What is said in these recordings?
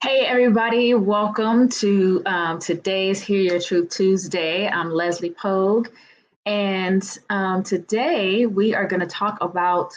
Hey everybody, welcome to today's Hear Your Truth Tuesday. I'm Leslie Pogue, and today we are going to talk about,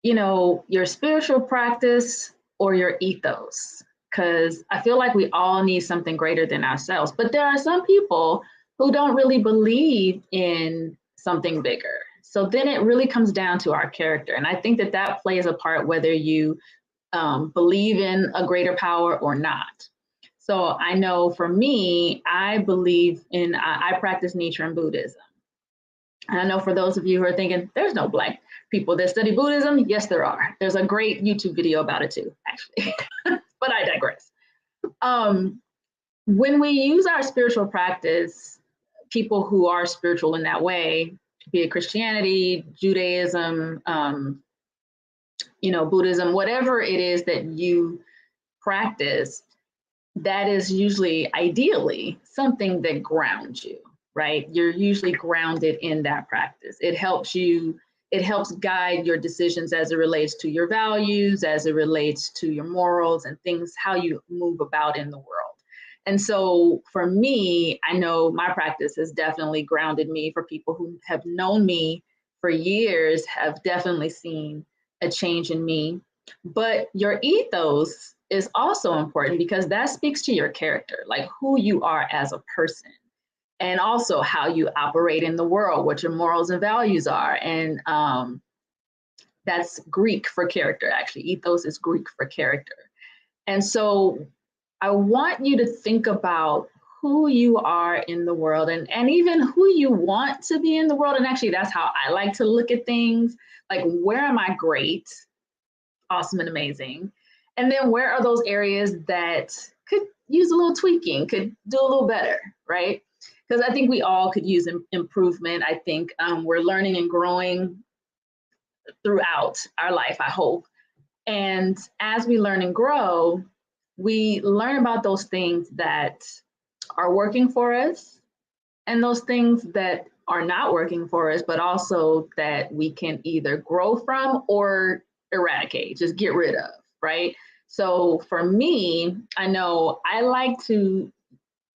your spiritual practice or your ethos, because I feel like we all need something greater than ourselves. But there are some people who don't really believe in something bigger. So then it really comes down to our character, and I think that that plays a part whether you believe in a greater power or not. So I know for me, I believe in, I practice Nichiren Buddhism. And I know for those of you who are thinking, there's no Black people that study Buddhism. Yes, there are. There's a great YouTube video about it too, actually. But I digress. Um, when we use our spiritual practice, people who are spiritual in that way, be it Christianity, Judaism, Buddhism, whatever it is that you practice, that is usually ideally something that grounds you, right? You're usually grounded in that practice. It helps guide your decisions as it relates to your values, as it relates to your morals and things, how you move about in the world. And so for me, I know my practice has definitely grounded me. For people who have known me for years, have definitely seen a change in me. But your ethos is also important because that speaks to your character, like who you are as a person, and also how you operate in the world, what your morals and values are. And that's Greek for character, actually. Ethos is Greek for character. And so I want you to think about who you are in the world, and even who you want to be in the world. And actually, that's how I like to look at things. Like, where am I great? Awesome and amazing. And then where are those areas that could use a little tweaking, could do a little better, right? Because I think we all could use improvement. I think we're learning and growing throughout our life, I hope. And as we learn and grow, we learn about those things that are working for us and those things that are not working for us, but also that we can either grow from or eradicate, just get rid of, right? So for me, I know I like to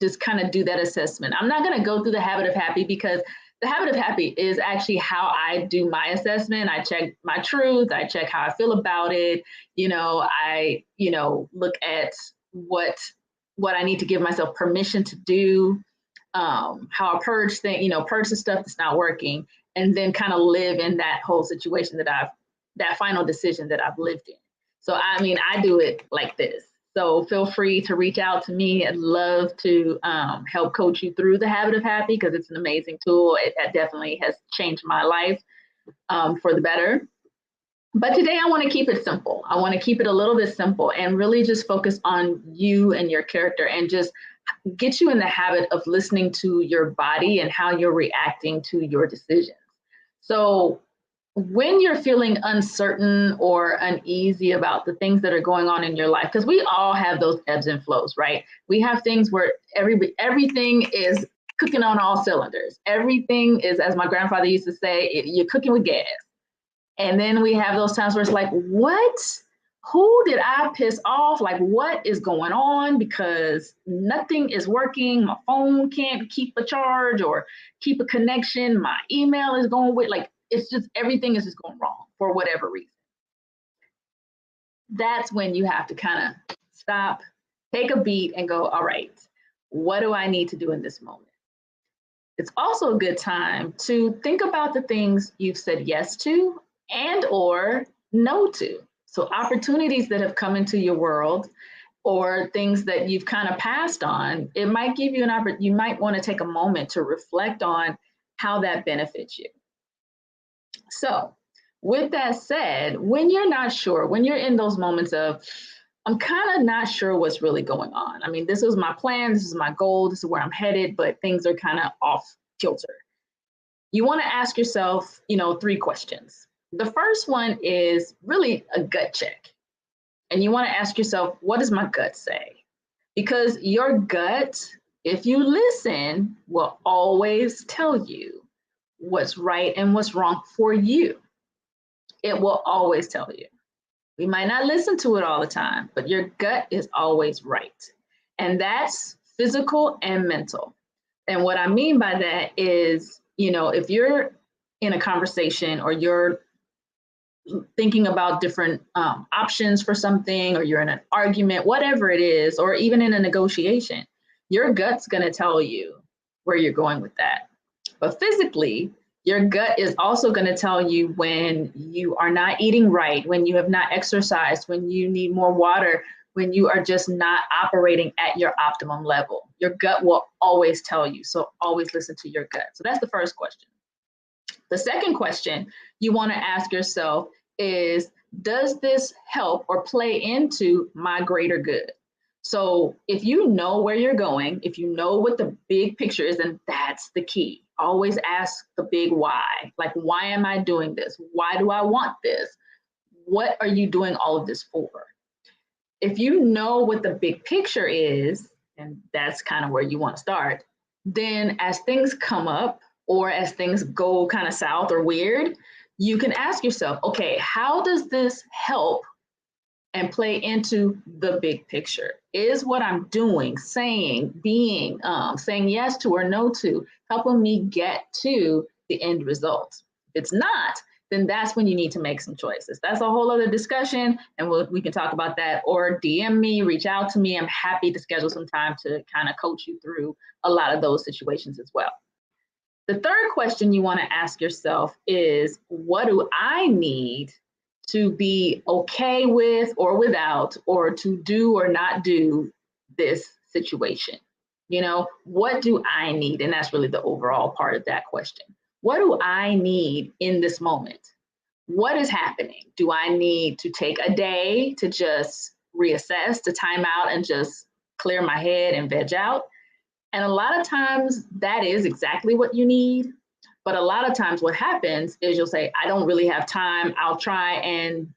just kind of do that assessment. I'm not going to go through the habit of happy because the habit of happy is actually how I do my assessment. I check my truth, I check how I feel about it. Look at what I need to give myself permission to do, how I purge purge the stuff that's not working, and then kind of live in that whole situation that final decision that I've lived in. So, I mean, I do it like this. So feel free to reach out to me. I'd love to help coach you through the habit of happy because it's an amazing tool. It definitely has changed my life for the better. But today I want to keep it simple. I want to keep it a little bit simple and really just focus on you and your character and just get you in the habit of listening to your body and how you're reacting to your decisions. So when you're feeling uncertain or uneasy about the things that are going on in your life, because we all have those ebbs and flows, right? We have things where everything is cooking on all cylinders. Everything is, as my grandfather used to say, you're cooking with gas. And then we have those times where it's like, what? Who did I piss off? Like, what is going on? Because nothing is working. My phone can't keep a charge or keep a connection. My email is going with, like, it's just everything is just going wrong for whatever reason. That's when you have to kind of stop, take a beat, and go, all right, what do I need to do in this moment? It's also a good time to think about the things you've said yes to and or no to. So opportunities that have come into your world or things that you've kind of passed on, it might give you an opportunity. You might want to take a moment to reflect on how that benefits you. So with that said, when you're not sure, when you're in those moments of, I'm kind of not sure what's really going on. I mean, this was my plan, this is my goal, this is where I'm headed, but things are kind of off kilter. You want to ask yourself, 3 questions. The first one is really a gut check. And you want to ask yourself, what does my gut say? Because your gut, if you listen, will always tell you what's right and what's wrong for you. It will always tell you. We might not listen to it all the time, but your gut is always right. And that's physical and mental. And what I mean by that is, if you're in a conversation or you're thinking about different options for something, or you're in an argument, whatever it is, or even in a negotiation, your gut's going to tell you where you're going with that. But physically, your gut is also going to tell you when you are not eating right, when you have not exercised, when you need more water, when you are just not operating at your optimum level. Your gut will always tell you. So always listen to your gut. So that's the first question. The second question you want to ask yourself is, does this help or play into my greater good? So if you know where you're going, if you know what the big picture is, then that's the key. Always ask the big why. Like, why am I doing this? Why do I want this? What are you doing all of this for? If you know what the big picture is, and that's kind of where you want to start, then as things come up or as things go kind of south or weird, you can ask yourself, okay, how does this help and play into the big picture? Is what I'm doing, saying, being, saying yes to or no to, helping me get to the end result? If it's not, then that's when you need to make some choices. That's a whole other discussion, and we can talk about that, or DM me, reach out to me. I'm happy to schedule some time to kind of coach you through a lot of those situations as well. The third question you want to ask yourself is, what do I need to be okay with or without, or to do or not do this situation? What do I need? And that's really the overall part of that question. What do I need in this moment? What is happening? Do I need to take a day to just reassess, to time out and just clear my head and veg out? And a lot of times that is exactly what you need. But a lot of times what happens is you'll say, I don't really have time. I'll try and,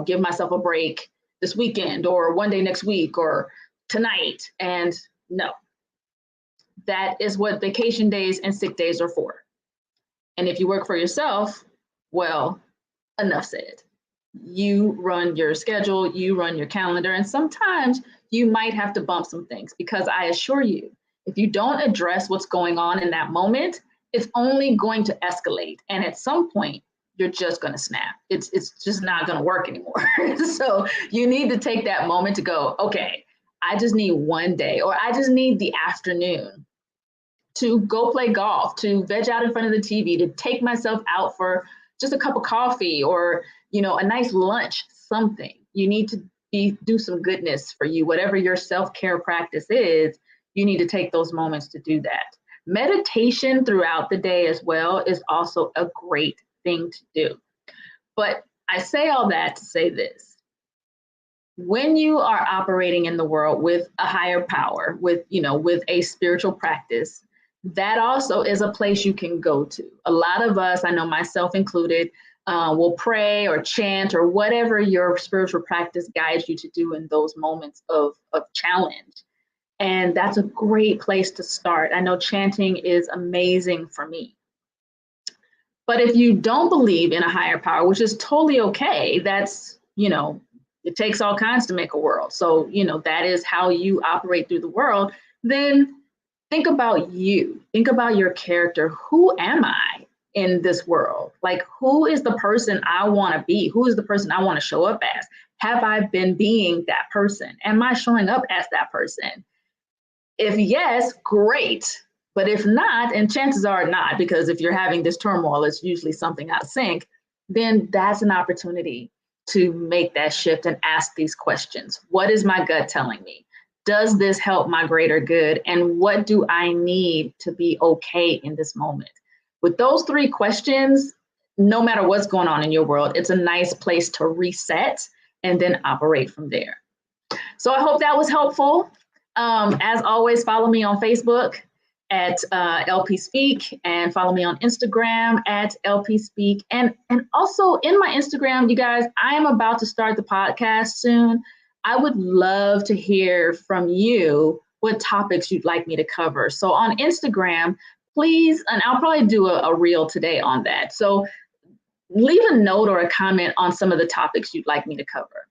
give myself a break this weekend or one day next week or tonight. And no, that is what vacation days and sick days are for. And if you work for yourself, well, enough said. You run your schedule, you run your calendar, and sometimes you might have to bump some things, because I assure you, if you don't address what's going on in that moment, it's only going to escalate. And at some point, you're just going to snap. It's just not going to work anymore. So you need to take that moment to go, okay, I just need one day, or I just need the afternoon to go play golf, to veg out in front of the TV, to take myself out for just a cup of coffee, or a nice lunch, something. You need to do some goodness for you. Whatever your self-care practice is, you need to take those moments to do that. Meditation throughout the day as well is also a great thing to do. But I say all that to say this. When you are operating in the world with a higher power, with a spiritual practice, that also is a place you can go to. A lot of us, I know myself included, will pray or chant or whatever your spiritual practice guides you to do in those moments of challenge. And that's a great place to start. I know chanting is amazing for me. But if you don't believe in a higher power, which is totally okay, that's, it takes all kinds to make a world. So, that is how you operate through the world. Then think about you. Think about your character. Who am I in this world? Like, who is the person I want to be? Who is the person I want to show up as? Have I been being that person? Am I showing up as that person? If yes, great. But if not, and chances are not, because if you're having this turmoil, it's usually something out of sync, then that's an opportunity to make that shift and ask these questions. What is my gut telling me? Does this help my greater good? And what do I need to be okay in this moment? With those three questions, no matter what's going on in your world, it's a nice place to reset and then operate from there. So I hope that was helpful. As always, follow me on Facebook at LP Speak, and follow me on Instagram at LP Speak. And also in my Instagram, you guys, I am about to start the podcast soon. I would love to hear from you what topics you'd like me to cover. So on Instagram, please, and I'll probably do a reel today on that. So leave a note or a comment on some of the topics you'd like me to cover.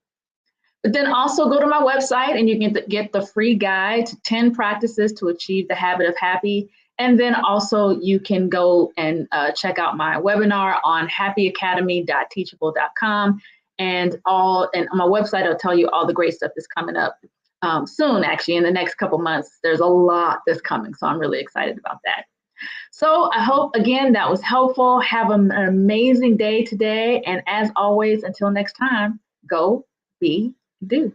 But then also go to my website and you can get the free guide to 10 practices to achieve the habit of happy. And then also you can go and check out my webinar on happyacademy.teachable.com. And on my website, I'll tell you all the great stuff that's coming up soon, actually, in the next couple months. There's a lot that's coming, so I'm really excited about that. So I hope, again, that was helpful. Have an amazing day today. And as always, until next time, go, be, do.